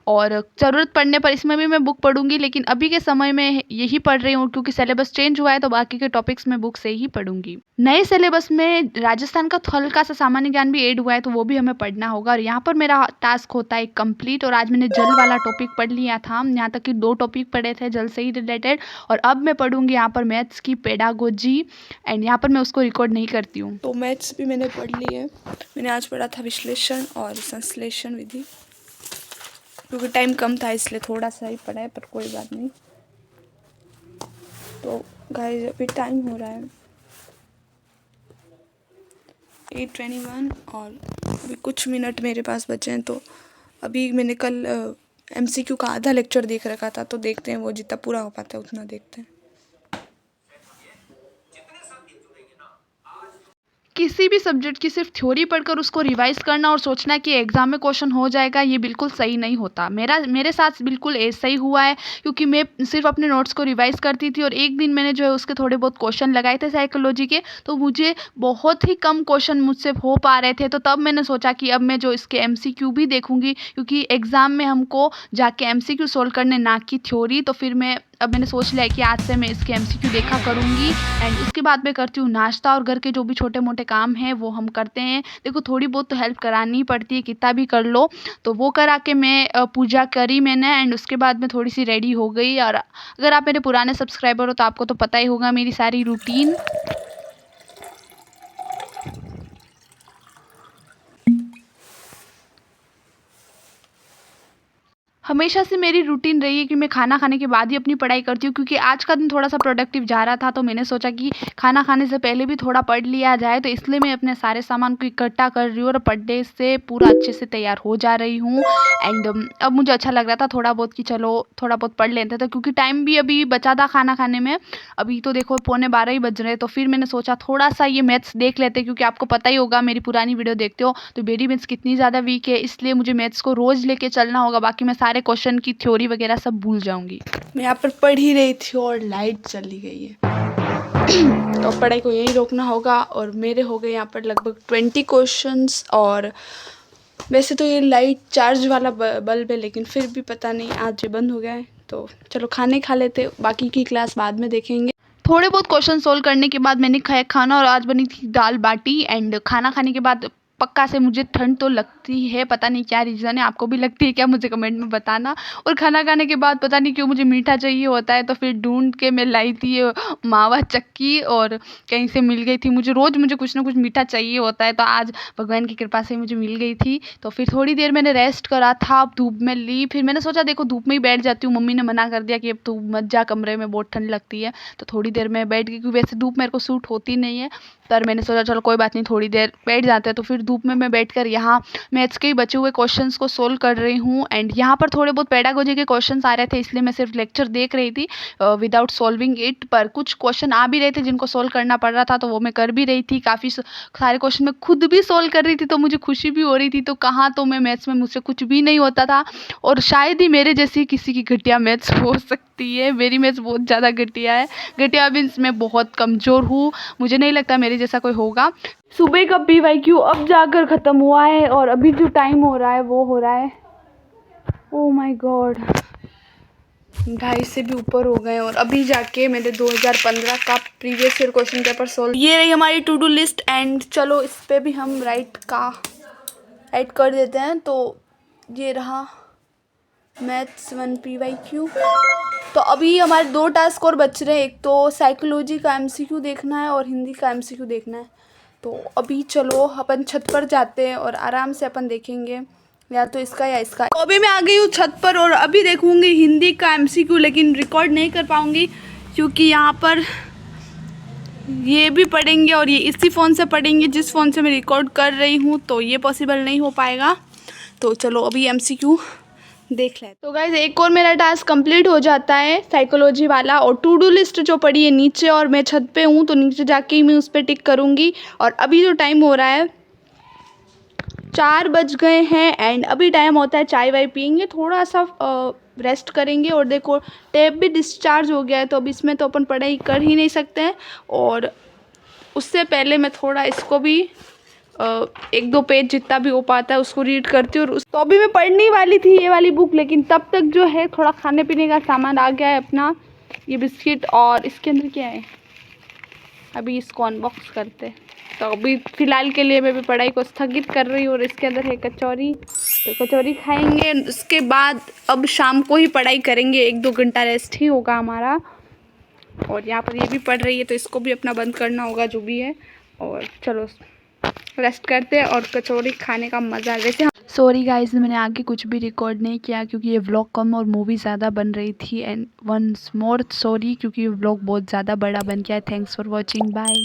और ज़रूरत पड़ने पर इसमें भी मैं बुक पढ़ूंगी, लेकिन अभी के समय में यही पढ़ रही हूँ क्योंकि सिलेबस चेंज हुआ है, तो बाकी के टॉपिक्स में बुक से ही पढ़ूंगी। नए सिलेबस में राजस्थान का हल्का सा सामान्य ज्ञान भी ऐड हुआ है, तो वो भी हमें पढ़ना होगा। और यहाँ पर मेरा टास्क होता है कंप्लीट, और आज मैंने जल वाला टॉपिक पढ़ लिया था, यहाँ तक कि 2 टॉपिक पढ़े थे जल से ही रिलेटेड। और अब मैं पढ़ूंगी यहाँ पर मैथ्स की पेडागोजी, एंड यहाँ पर मैं उसको रिकॉर्ड नहीं करती हूँ। तो मैथ्स भी मैंने पढ़ ली है। मैंने आज पढ़ा था विश्लेषण और संश्लेषण विधि, क्योंकि टाइम कम था इसलिए थोड़ा सा ही पढ़ा है, पर कोई बात नहीं। तो गाइस अभी टाइम हो रहा है 8:21 और अभी कुछ मिनट मेरे पास बचे हैं। तो अभी मैंने कल MCQ का आधा लेक्चर देख रखा था, तो देखते हैं वो जितना पूरा हो पाता है उतना देखते हैं। किसी भी सब्जेक्ट की सिर्फ थ्योरी पढ़कर उसको रिवाइज करना और सोचना कि एग्जाम में क्वेश्चन हो जाएगा, ये बिल्कुल सही नहीं होता। मेरे साथ बिल्कुल ऐसा ही हुआ है, क्योंकि मैं सिर्फ अपने नोट्स को रिवाइज करती थी और एक दिन मैंने जो है उसके थोड़े बहुत क्वेश्चन लगाए थे साइकोलॉजी के, तो मुझे बहुत ही कम क्वेश्चन मुझसे हो पा रहे थे। तो तब मैंने सोचा कि अब मैं जो इसके MCQ भी देखूंगी, क्योंकि एग्जाम में हमको जाके MCQ सोल्व करने, ना कि थ्योरी। तो फिर अब मैंने सोच लिया है कि आज से मैं इसके MCQ देखा करूँगी, एंड उसके बाद मैं करती हूँ नाश्ता, और घर के जो भी छोटे मोटे काम हैं वो हम करते हैं। देखो थोड़ी बहुत तो हेल्प करानी ही पड़ती है, कितना भी कर लो। तो वो करा के मैं पूजा करी मैंने, एंड उसके बाद मैं थोड़ी सी रेडी हो गई। और अगर आप मेरे पुराने सब्सक्राइबर हो तो आपको तो पता ही होगा मेरी सारी रूटीन। हमेशा से मेरी रूटीन रही है कि मैं खाना खाने के बाद ही अपनी पढ़ाई करती हूँ, क्योंकि आज का दिन थोड़ा सा प्रोडक्टिव जा रहा था, तो मैंने सोचा कि खाना खाने से पहले भी थोड़ा पढ़ लिया जाए। तो इसलिए मैं अपने सारे सामान को इकट्ठा कर रही हूँ और पढ़ने से पूरा अच्छे से तैयार हो जा रही हूँ। एंड अब मुझे अच्छा लग रहा था थोड़ा बहुत कि चलो थोड़ा बहुत पढ़ लेते थे, क्योंकि टाइम भी अभी बचा था खाना खाने में। अभी तो देखो 11:15 ही बज रहे हैं, तो फिर मैंने सोचा थोड़ा सा ये मैथ्स देख लेते, क्योंकि आपको पता ही होगा मेरी पुरानी वीडियो देखते हो तो मेरी मैथ्स कितनी ज़्यादा वीक है, इसलिए मुझे मैथ्स को रोज़ लेके चलना होगा। बाकी मैं सारे क्वेश्चन की थ्योरी वगैरह सब भूल जाऊंगी। मैं यहाँ पर पढ़ ही रही थी और लाइट चली गई है। तो पढ़ाई को यही रोकना होगा। और मेरे हो गए यहाँ पर लगभग 20 क्वेश्चंस। और वैसे तो ये लाइट चार्ज वाला बल्ब है, लेकिन फिर भी पता नहीं आज ये बंद हो गया है। तो चलो खाने खा लेते, बाकी की क्लास बाद में देखेंगे। थोड़े बहुत क्वेश्चन सोल्व करने के बाद मैंने खाया खाना, और आज बनी थी दाल बाटी। एंड खाना खाने के बाद पक्का से मुझे ठंड तो लगती है, पता नहीं क्या रीज़न है, आपको भी लगती है क्या मुझे कमेंट में बताना। और खाना खाने के बाद पता नहीं क्यों मुझे मीठा चाहिए होता है, तो फिर ढूंढ के मैं लाई थी ये मावा चक्की, और कहीं से मिल गई थी। मुझे कुछ ना कुछ मीठा चाहिए होता है, तो आज भगवान की कृपा से मुझे मिल गई थी। तो फिर थोड़ी देर मैंने रेस्ट करा था, धूप में ली। फिर मैंने सोचा देखो धूप में ही बैठ जाती हूँ, मम्मी ने मना कर दिया कि अब तू मत जा कमरे में, बहुत ठंड लगती है। तो थोड़ी देर में बैठ गई, क्योंकि वैसे धूप मेरे को सूट होती नहीं है, पर मैंने सोचा चलो कोई बात नहीं थोड़ी देर बैठ जाते हैं। तो फिर धूप में मैं बैठकर यहाँ मैथ्स के ही बचे हुए क्वेश्चंस को सोल्व कर रही हूँ। एंड यहाँ पर थोड़े बहुत पेडागोजी के क्वेश्चंस आ रहे थे, इसलिए मैं सिर्फ लेक्चर देख रही थी विदाउट सॉल्विंग इट। पर कुछ क्वेश्चन आ भी रहे थे जिनको सोल्व करना पड़ रहा था, तो वो मैं कर भी रही थी। काफ़ी सारे क्वेश्चन मैं खुद भी सोल्व कर रही थी, तो मुझे खुशी भी हो रही थी। तो कहाँ तो मैं मैथ्स में मुझसे कुछ भी नहीं होता था, और शायद ही मेरे जैसी किसी की घटिया मैथ्स हो सकती है। मेरी मैथ्स बहुत ज़्यादा घटिया है, घटिया मीन्स मैं बहुत कमज़ोर हूँ, मुझे नहीं लगता मेरे जैसा कोई होगा। सुबह का PYQ अब जाकर ख़त्म हुआ है, और अभी जो टाइम हो रहा है वो हो रहा है, ओह माय गॉड, 2:30 से भी ऊपर हो गए। और अभी जाके मैंने 2015 का previous year question paper solve. ये रही हमारी टू डू लिस्ट। एंड चलो इस पर भी हम राइट कर देते हैं। तो ये रहा मैथ्स 1 PYQ। तो अभी हमारे 2 टास्क और बच रहे हैं, एक तो साइकोलॉजी का MCQ देखना है और हिंदी का MCQ देखना है। तो अभी चलो अपन छत पर जाते हैं और आराम से अपन देखेंगे या तो इसका या इसका। तो अभी मैं आ गई हूँ छत पर, और अभी देखूँगी हिंदी का MCQ, लेकिन रिकॉर्ड नहीं कर पाऊँगी क्योंकि यहाँ पर ये भी पढ़ेंगे और ये इसी फ़ोन से पढ़ेंगे जिस फ़ोन से मैं रिकॉर्ड कर रही हूँ, तो ये पॉसिबल नहीं हो पाएगा। तो चलो अभी MCQ देख लें। तो गाइज एक और मेरा टास्क कंप्लीट हो जाता है साइकोलॉजी वाला, और टू डू लिस्ट जो पड़ी है नीचे, और मैं छत पे हूँ तो नीचे जाके ही मैं उस पर टिक करूँगी। और अभी जो टाइम हो रहा है 4 बज गए हैं, एंड अभी टाइम होता है चाय वाय पियेंगे, थोड़ा सा रेस्ट करेंगे। और देखो टैब भी डिस्चार्ज हो गया है, तो अब इसमें तो अपन पढ़ाई कर ही नहीं सकते हैं। और उससे पहले मैं थोड़ा इसको भी एक दो पेज जितना भी हो पाता है उसको रीड करती हूँ। और तो अभी मैं पढ़ने वाली थी ये वाली बुक, लेकिन तब तक जो है थोड़ा खाने पीने का सामान आ गया है अपना, ये बिस्किट और इसके अंदर क्या है अभी इसको अनबॉक्स करते। तो अभी फ़िलहाल के लिए मैं भी पढ़ाई को स्थगित कर रही हूँ। और इसके अंदर है कचौरी, तो कचौरी खाएंगे। उसके बाद अब शाम को ही पढ़ाई करेंगे, 1-2 घंटा रेस्ट ही होगा हमारा। और यहाँ पर ये भी पढ़ रही है तो इसको भी अपना बंद करना होगा जो भी है। और चलो रेस्ट करते हैं और कचौरी खाने का मज़ा। वैसे सॉरी गाइस, मैंने आगे कुछ भी रिकॉर्ड नहीं किया क्योंकि ये व्लॉग कम और मूवी ज़्यादा बन रही थी। एंड वंस मोर सॉरी क्योंकि ये व्लॉग बहुत ज़्यादा बड़ा बन गया है। Thanks for watching, bye.